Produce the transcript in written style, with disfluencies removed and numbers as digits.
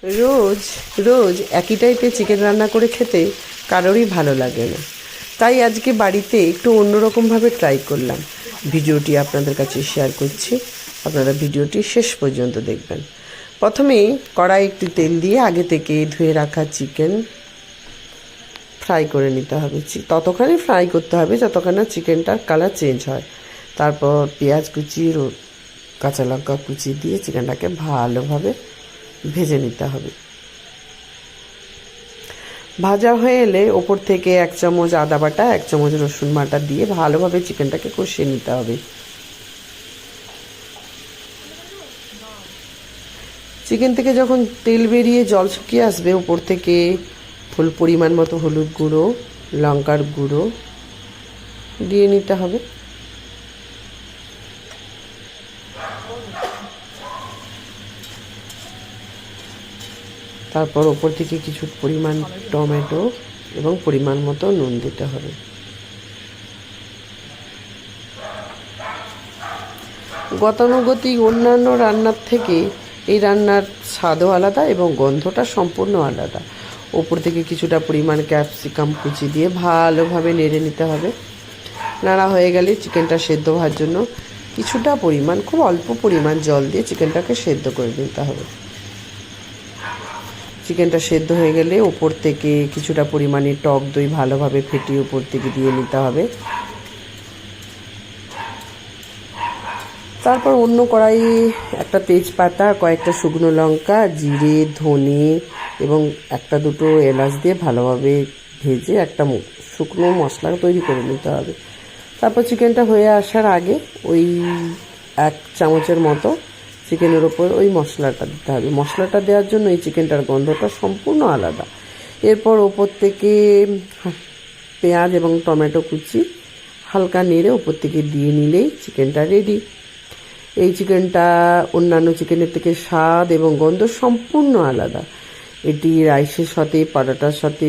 রোজ রোজ একই টাইপের চিকেন রান্না করে খেতে কারোরই ভালো লাগে না, তাই আজকে বাড়িতে একটু অন্যরকমভাবে ট্রাই করলাম। ভিডিওটি আপনাদের কাছে শেয়ার করছি, আপনারা ভিডিওটি শেষ পর্যন্ত দেখবেন। প্রথমেই কড়াই একটু তেল দিয়ে আগে থেকে ধুয়ে রাখা চিকেন ফ্রাই করে নিতে হবে। ততখানি ফ্রাই করতে হবে যতক্ষণ না চিকেনটার কালার চেঞ্জ হয়। তারপর পেঁয়াজ কুচি, কাঁচা লঙ্কা কুচি দিয়ে চিকেনটাকে ভালোভাবে ভেজে নিতে হবে। ভাজা হয়ে এলে ওপর থেকে 1 চামচ আদা বাটা, 1 চামচ রসুন বাটা দিয়ে ভালোভাবে চিকেনটাকে কষিয়ে নিতে হবে। চিকেন থেকে যখন তেল বেরিয়ে জল শুকিয়ে আসবে, ওপর থেকে পরিমাণ মতো হলুদ গুঁড়ো, লঙ্কার গুঁড়ো দিয়ে নিতে হবে। তারপর ওপর থেকে কিছু পরিমাণ টমেটো এবং পরিমাণ মতো নুন দিতে হবে। গতানুগতিক অন্যান্য রান্নার থেকে এই রান্নার স্বাদও আলাদা এবং গন্ধটা সম্পূর্ণ আলাদা। ওপর থেকে কিছুটা পরিমাণ ক্যাপসিকাম কুচি দিয়ে ভালোভাবে নেড়ে নিতে হবে। নাড়া হয়ে গেলে চিকেনটা সেদ্ধ হওয়ার জন্য কিছুটা পরিমাণ, খুব অল্প পরিমাণ জল দিয়ে চিকেনটাকে সেদ্ধ করে নিতে হবে। চিকেনটা সেদ্ধ হয়ে গেলে ওপর থেকে কিছুটা পরিমাণে টক দই ভালোভাবে ফেটিয়ে ওপর থেকে দিয়ে নিতে হবে। তারপর অন্য কড়াইয়ে একটা তেজপাতা, কয়েকটা শুকনো লঙ্কা, জিরে, ধনে এবং 1-2 এলাচ দিয়ে ভালোভাবে ভেজে একটা শুকনো মশলা তৈরি করে নিতে হবে। তারপর চিকেনটা হয়ে আসার আগে ওই 1 চামচের মতো চিকেনের ওপর ওই মশলাটা দিতে হবে। মশলাটা দেওয়ার জন্য এই চিকেনটার গন্ধটা সম্পূর্ণ আলাদা। এরপর ওপর থেকে পেঁয়াজ এবং টমেটো কুচি হালকা নেড়ে ওপর থেকে দিয়ে নিলেই চিকেনটা রেডি। এই চিকেনটা অন্যান্য চিকেনের থেকে স্বাদ এবং গন্ধ সম্পূর্ণ আলাদা। এটি রাইসের সাথে, পরোটার সাথে